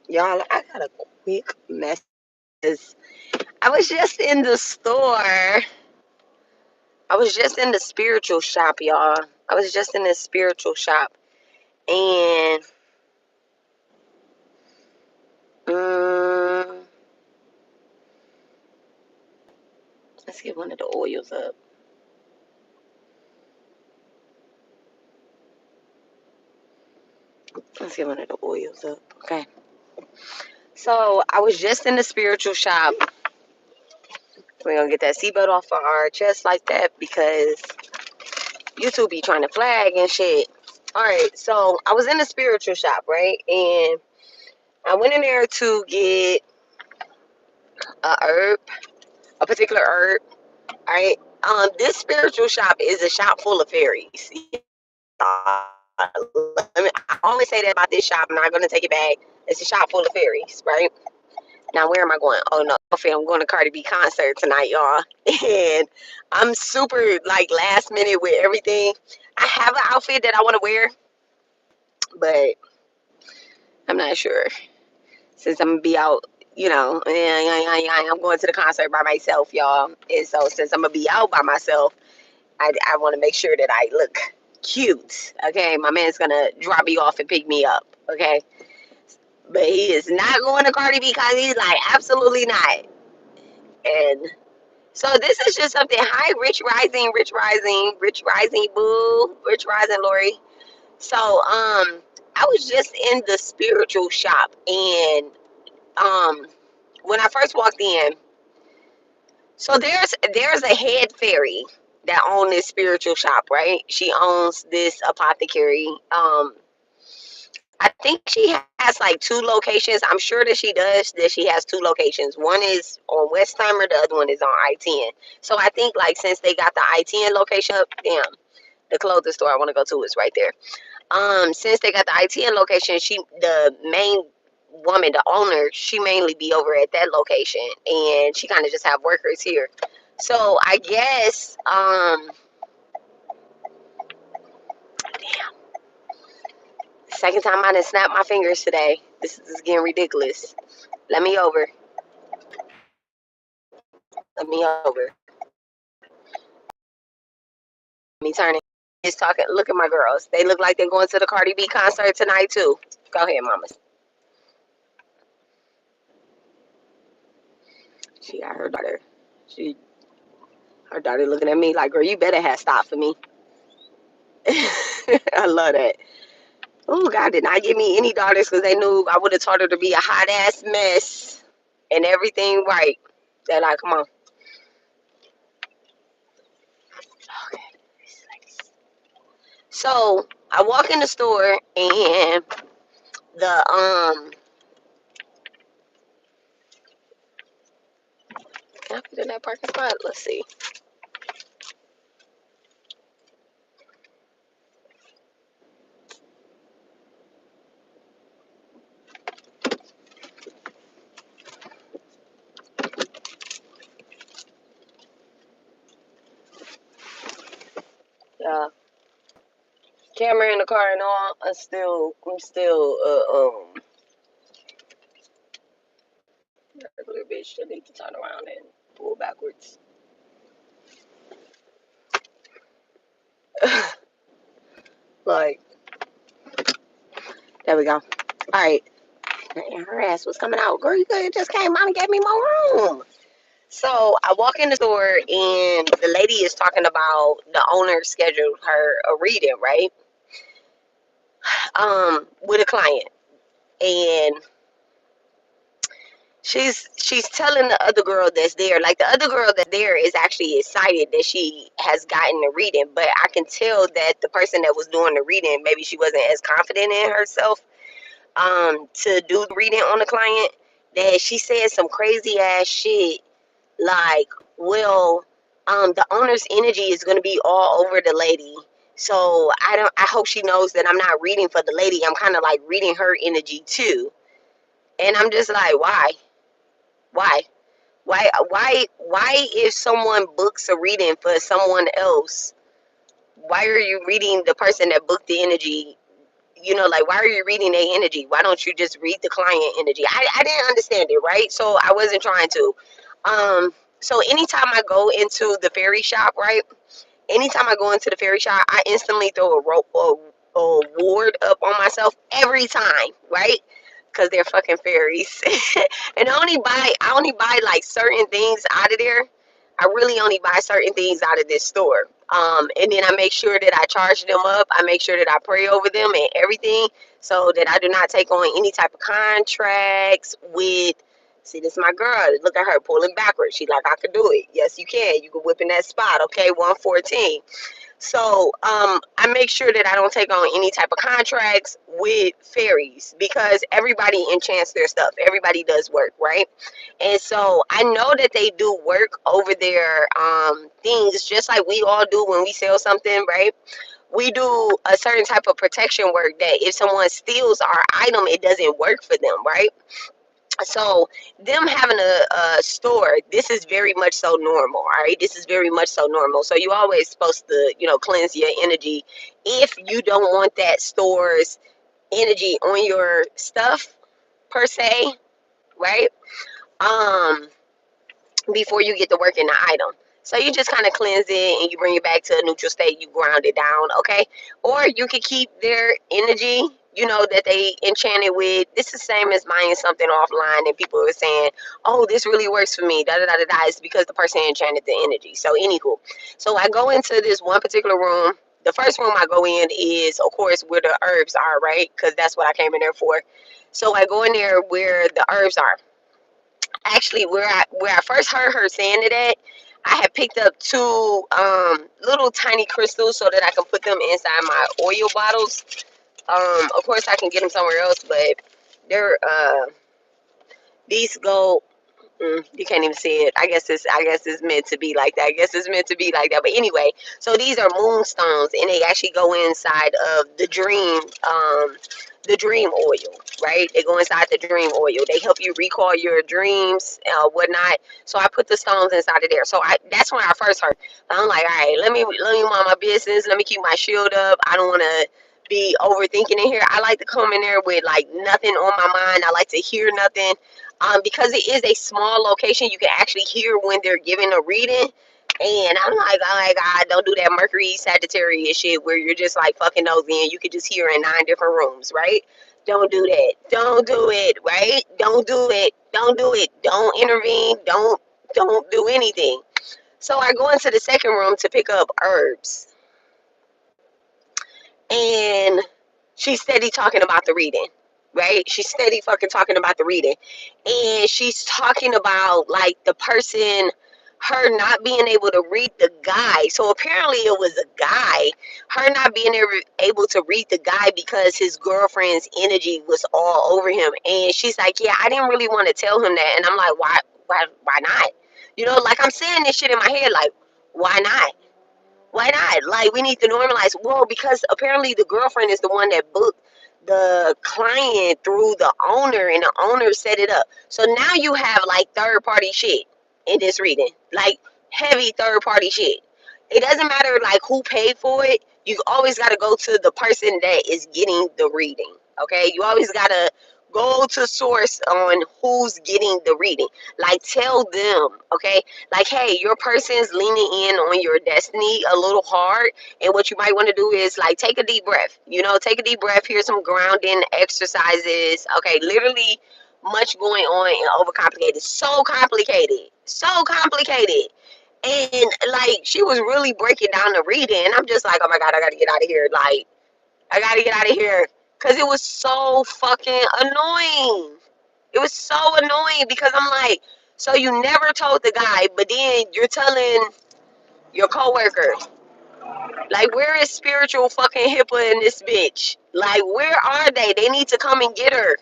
Y'all, I got a quick message. I was just in the store. I was just in the spiritual shop, y'all. I was just in the spiritual shop. And um, let's get one of the oils up. Let's get one of the oils up. Okay. So I was just in the spiritual shop. We're gonna get that seatbelt off of our chest like that because YouTube be trying to flag and shit. Alright, so I was in the spiritual shop, right? And I went in there to get a herb, a particular herb. Alright. This spiritual shop is a shop full of fairies. I always say that about this shop. I'm not gonna take it back. It's a shop full of fairies, right? Now where am I going? Oh no, okay, I'm going to Cardi B concert tonight, y'all. And I'm super like last minute with everything. I have an outfit that I want to wear, but I'm not sure since I'm gonna be out. I'm going to the concert by myself, y'all. And so since I'm gonna be out by myself, I want to make sure that I look cute. Okay, my man's gonna drop me off and pick me up. Okay, but he is not going to Cardi B because he's like absolutely not. And so this is just something. Hi, Rich Rising, Rich Rising, Rich Rising, boo, Rich Rising, Lori. So I was just in the spiritual shop, and when I first walked in, so there's a head fairy that owns this spiritual shop, right? She owns this apothecary. I think she has like two locations. I'm sure that she does. That she has two locations. One is on Westheimer, the other one is on I-10. So I think like since they got the I-10 location up, damn, the clothing store I want to go to is right there. Since they got the I-10 location, the main woman, the owner, she mainly be over at that location, and she kind of just have workers here. So I guess second time I done snapped my fingers today. This is getting ridiculous. Let me over. Let me over. Let me turn it. Just talking. Look at my girls. They look like they're going to the Cardi B concert tonight too. Go ahead, mamas. She got her daughter. Her daughter looking at me like, girl, you better have stopped for me. I love that. Oh, God did not give me any daughters because they knew I would have taught her to be a hot ass mess and everything right. They're like, come on. Okay. So I walk in the store and the can I put in that parking spot? Let's see. Camera in the car and all. I'm still regular bitch that need to turn around and pull backwards. Like, there we go. All right. And her ass was coming out. Girl, you could have just came out and gave me more room. So I walk in the store and the lady is talking about the owner scheduled her a reading, right? With a client. And she's telling the other girl that's there, like the other girl that's there is actually excited that she has gotten the reading, but I can tell that the person that was doing the reading, maybe she wasn't as confident in herself to do the reading on the client, that she said some crazy ass shit like, well, the owner's energy is going to be all over the lady, so I hope she knows that I'm not reading for the lady, I'm kind of like reading her energy too. And I'm just like, why why if someone books a reading for someone else, why are you reading the person that booked the energy, you know, like, why are you reading their energy? Why don't you just read the client energy? I didn't understand it, right? So I wasn't trying to. So anytime I go into the fairy shop, right? Anytime I go into the fairy shop, I instantly throw a rope a ward up on myself every time, right? Because they're fucking fairies. And I only buy like certain things out of there. I really only buy certain things out of this store. And then I make sure that I charge them up. I make sure that I pray over them and everything, so that I do not take on any type of contracts with. See, this is my girl. Look at her pulling backwards. She like, I could do it. Yes, you can. You can whip in that spot. Okay, 114. So I make sure that I don't take on any type of contracts with fairies, because everybody enchants their stuff. Everybody does work, right? And so I know that they do work over their things, just like we all do when we sell something, right? We do a certain type of protection work that if someone steals our item, it doesn't work for them, right? So them having a store, this is very much so normal. All right, this is very much so normal. So you always supposed to, you know, cleanse your energy if you don't want that store's energy on your stuff per se, right? um Before you get to work in the item. So you just kind of cleanse it and you bring it back to a neutral state. You ground it down, okay? Or you can keep their energy, you know, that they enchanted with. This is the same as buying something offline and people are saying, oh, this really works for me. Da da da da da. It's because the person enchanted the energy. So, anywho, so I go into this one particular room. The first room I go in is, of course, where the herbs are, right? Because that's what I came in there for. So I go in there where the herbs are. Actually, where I first heard her saying it at, I had picked up two little tiny crystals so that I can put them inside my oil bottles. Of course I can get them somewhere else, but they're these go. You can't even see it. I guess it's meant to be like that. I guess it's meant to be like that. But anyway, so these are moonstones, and they actually go inside of the dream oil, right? They go inside the dream oil. They help you recall your dreams, whatnot. So I put the stones inside of there. So that's when I first heard. I'm like, all right, let me mind my business. Let me keep my shield up. I don't want to be overthinking in here. I like to come in there with like nothing on my mind. I like to hear nothing. Because it is a small location, you can actually hear when they're giving a reading. And I'm like, oh my God, don't do that Mercury Sagittarius shit where you're just like fucking nosy and you could just hear in 9 different rooms, right? Don't do that. Don't do it, right? Don't do it. Don't do it. Don't intervene. Don't do anything. So I go into the second room to pick up herbs. And she's steady talking about the reading, right? She's steady fucking talking about the reading. And she's talking about like the person, her not being able to read the guy. So apparently it was a guy, her not being able to read the guy because his girlfriend's energy was all over him. And she's like, yeah, I didn't really want to tell him that. And I'm like, why not? You know, like I'm saying this shit in my head, like, why not? Why not? Like, we need to normalize. Well, because apparently the girlfriend is the one that booked the client through the owner, and the owner set it up. So now you have like third party shit in this reading, like heavy third party shit. It doesn't matter like who paid for it. You always got to go to the person that is getting the reading. Okay, you always got to go to source on who's getting the reading. Like, tell them, okay, like, hey, your person's leaning in on your destiny a little hard, and what you might want to do is like take a deep breath, you know, take a deep breath. Here's some grounding exercises. Okay, literally much going on and overcomplicated. So complicated. And like she was really breaking down the reading, and I'm just like, oh my God, I gotta get out of here. Like, I gotta get out of here. Cause it was so fucking annoying. It was so annoying because I'm like, so you never told the guy, but then you're telling your coworker, like, where is spiritual fucking HIPAA in this bitch? Like, where are they? They need to come and get her.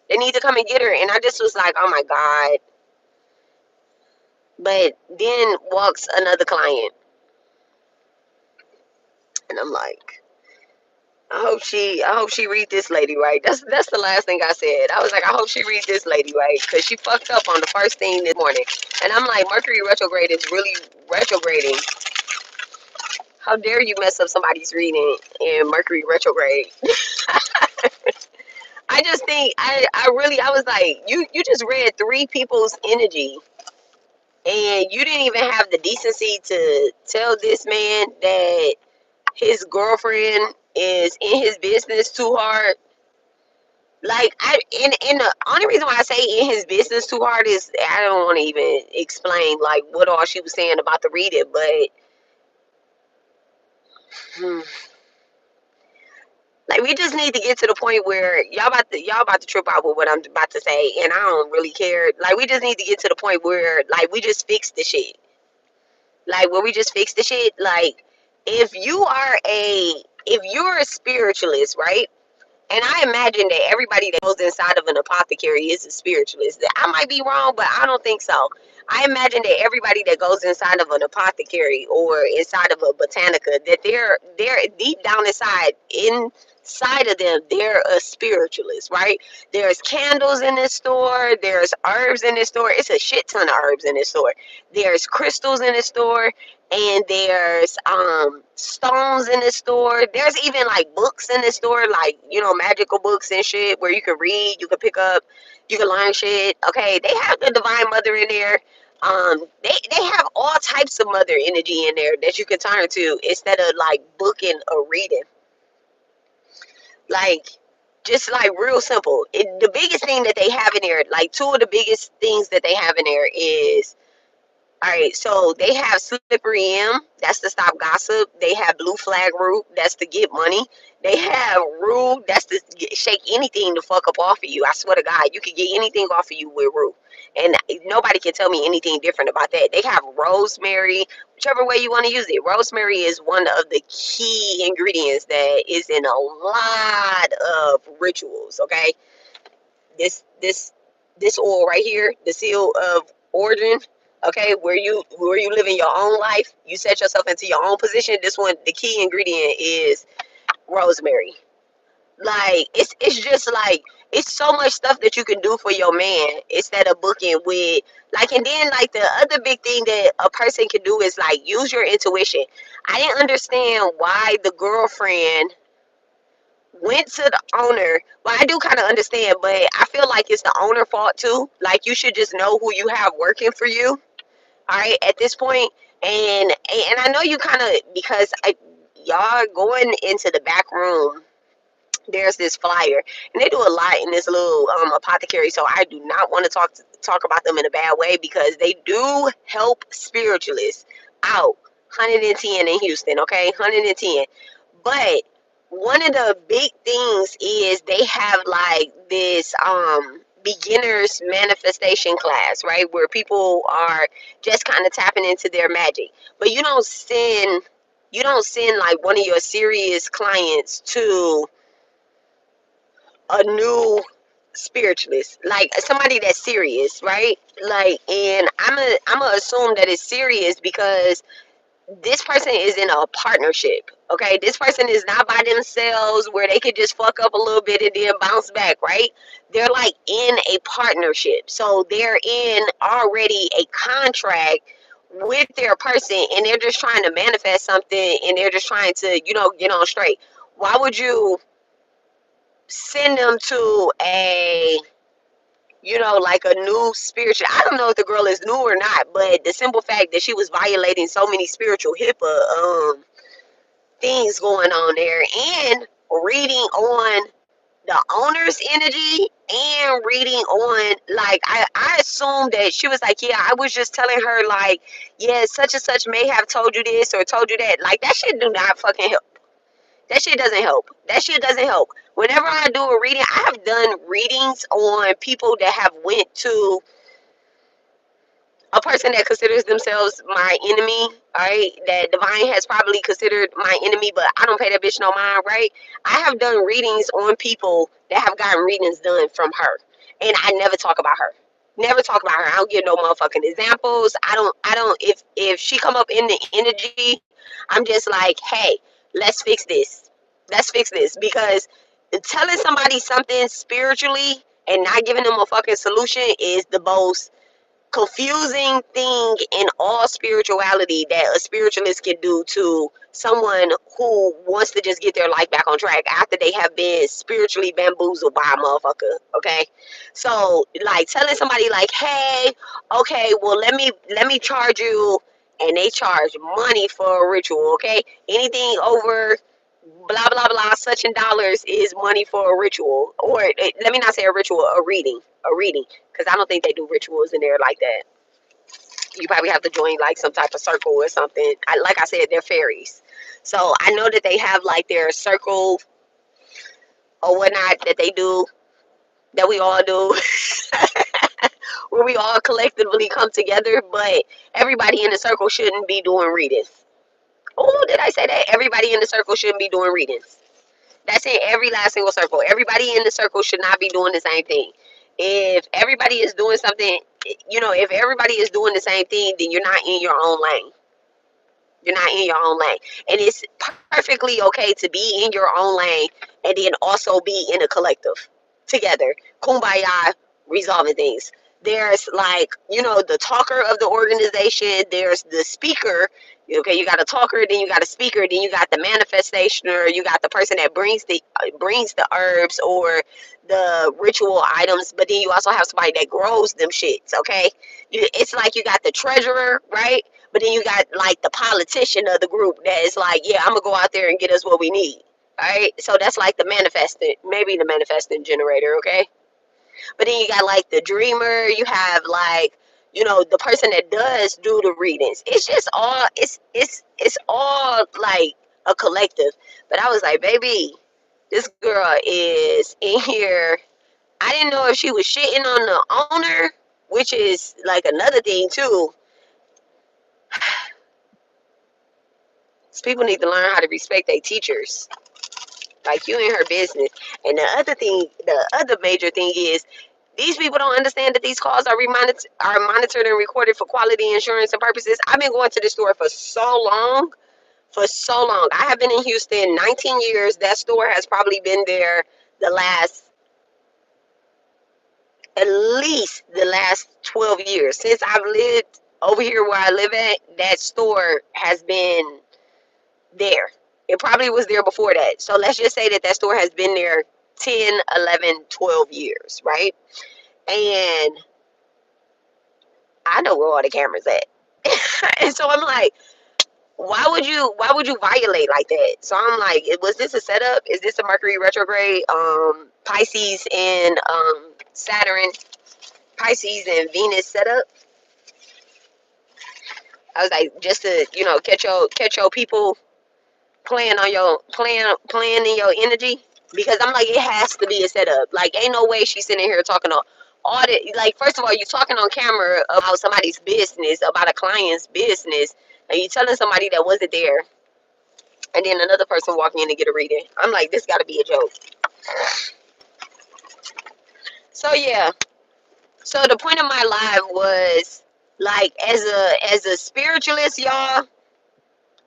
They need to come and get her. And I just was like, oh my God. But then walks another client, and I'm like, I hope she read this lady right. That's the last thing I said. I was like, I hope she read this lady right, because she fucked up on the first thing this morning. And I'm like, Mercury retrograde is really retrograding. How dare you mess up somebody's reading in Mercury retrograde? I just think I was like, you just read three people's energy and you didn't even have the decency to tell this man that his girlfriend is in his business too hard. Like and the only reason why I say in his business too hard is I don't want to even explain like what all she was saying about the reading, but hmm, like we just need to get to the point where y'all about to trip out with what I'm about to say, and I don't really care. Like we just need to get to the point where like we just fix the shit. Like where we just fix the shit. Like if you are if you're a spiritualist, right? And I imagine that everybody that goes inside of an apothecary is a spiritualist. I might be wrong, but I don't think so. I imagine that everybody that goes inside of an apothecary or inside of a botanica, that they're deep down inside of them, they're a spiritualist, right? There's candles in this store, there's herbs in this store. It's a shit ton of herbs in this store. There's crystals in this store, and there's stones in the store. There's even like books in the store, like magical books and shit where you can read, you can pick up, you can learn shit. Okay, they have the Divine Mother in there. They have all types of mother energy in there that you can turn to instead of like booking or reading. Like just like real simple. The biggest thing that they have in there, like two of the biggest things that they have in there is, all right, so they have slippery M, that's to stop gossip. They have blue flag root, that's to get money. They have rude, that's to shake anything the fuck up off of you. I swear to God, you can get anything off of you with root. And nobody can tell me anything different about that. They have rosemary, whichever way you want to use it. Rosemary is one of the key ingredients that is in a lot of rituals, okay? This oil right here, the seal of origin, okay, where you live in your own life, you set yourself into your own position. This one, the key ingredient is rosemary. Like it's just like it's so much stuff that you can do for your man instead of booking with like. And then like the other big thing that a person can do is like use your intuition. I didn't understand why the girlfriend went to the owner. Well, I do kind of understand, but I feel like it's the owner fault too. Like you should just know who you have working for you. All right, at this point, and I know you kind of because y'all going into the back room. There's this flyer, and they do a lot in this little apothecary. So I do not want to talk about them in a bad way because they do help spiritualists out. 110 in Houston, okay, 110. But one of the big things is they have like this beginners manifestation class, right? Where people are just kind of tapping into their magic. But you don't send like one of your serious clients to a new spiritualist, like somebody that's serious, right? Like, and I'm gonna assume that it's serious because this person is in a partnership. Okay, this person is not by themselves where they could just fuck up a little bit and then bounce back, right? They're like in a partnership, so they're in already a contract with their person, and they're just trying to manifest something, and they're just trying to get on straight. Why would you send them to like a new spiritual? I don't know if the girl is new or not, but the simple fact that she was violating so many spiritual HIPAA things going on there, and reading on the owner's energy and reading on like I assumed that she was like, yeah, I was just telling her like, yeah, such and such may have told you this or told you that. Like that shit do not fucking help. That shit doesn't help. That shit doesn't help. Whenever I do a reading, I have done readings on people that have went to a person that considers themselves my enemy, right? That divine has probably considered my enemy, but I don't pay that bitch no mind, right? I have done readings on people that have gotten readings done from her, and I never talk about her. Never talk about her. I don't give no motherfucking examples. I don't. If she come up in the energy, I'm just like, hey, let's fix this. Let's fix this because telling somebody something spiritually and not giving them a fucking solution is the most confusing thing in all spirituality that a spiritualist can do to someone who wants to just get their life back on track after they have been spiritually bamboozled by a motherfucker. Okay, so like telling somebody like, hey, okay, well let me charge you, and they charge money for a ritual. Okay, anything over blah blah blah such in dollars is money for a ritual, or let me not say a ritual, a reading, because I don't think they do rituals in there like that. You probably have to join like some type of circle or something. Like I said, they're fairies, so I know that they have like their circle or whatnot that they do, that we all do, where we all collectively come together, but everybody in the circle shouldn't be doing readings. Oh, did I say that? Everybody in the circle shouldn't be doing readings. That's in every last single circle. Everybody in the circle should not be doing the same thing. If everybody is doing something, if everybody is doing the same thing, then you're not in your own lane. You're not in your own lane. And it's perfectly okay to be in your own lane and then also be in a collective together. Kumbaya, resolving things. There's like, the talker of the organization, there's the speaker. Okay, you got a talker, then you got a speaker, then you got the manifestationer, you got the person that brings the herbs or the ritual items, but then you also have somebody that grows them shits, okay? It's like you got the treasurer, right? But then you got like the politician of the group that is like, yeah, I'm gonna go out there and get us what we need. All right. So that's like the manifesting, maybe the manifesting generator, okay? But then you got like the dreamer, you have like, the person that does do the readings. It's just all it's all like a collective. But I was like, baby, this girl is in here. I didn't know if she was shitting on the owner, which is like another thing too. People need to learn how to respect their teachers. Like, you in her business. And the other major thing is, these people don't understand that these calls are monitored and recorded for quality insurance and purposes. I've been going to the store for so long. For so long. I have been in Houston 19 years. That store has probably been there the last, at least the last 12 years. Since I've lived over here where I live at, that store has been there. It probably was there before that. So let's just say that store has been there 10, 11, 12 years, right? And I know where all the cameras at. And so I'm like, why would you violate like that? So I'm like, was this a setup? Is this a Mercury retrograde? Pisces and Saturn, Pisces and Venus setup? I was like, just to, catch your people playing in your energy, because I'm like, it has to be a setup. Like, ain't no way she's sitting here talking on all the, like, first of all, you're talking on camera about somebody's business, about a client's business, and you telling somebody that wasn't there, and then another person walking in to get a reading. I'm like, this got to be a joke. So yeah, so the point of my live was like, as a spiritualist, y'all,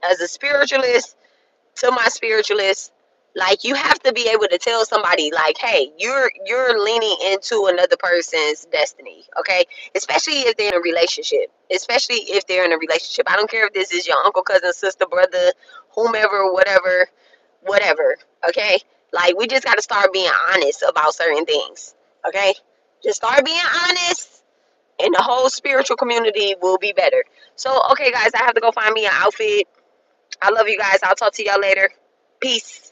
as a spiritualist, to my spiritualists, like, you have to be able to tell somebody like, hey, you're leaning into another person's destiny, okay? Especially if they're in a relationship. I don't care if this is your uncle, cousin, sister, brother, whomever, whatever, okay? Like, we just got to start being honest about certain things, okay? Just start being honest, and the whole spiritual community will be better. So, okay, guys, I have to go find me an outfit. I love you guys. I'll talk to y'all later. Peace.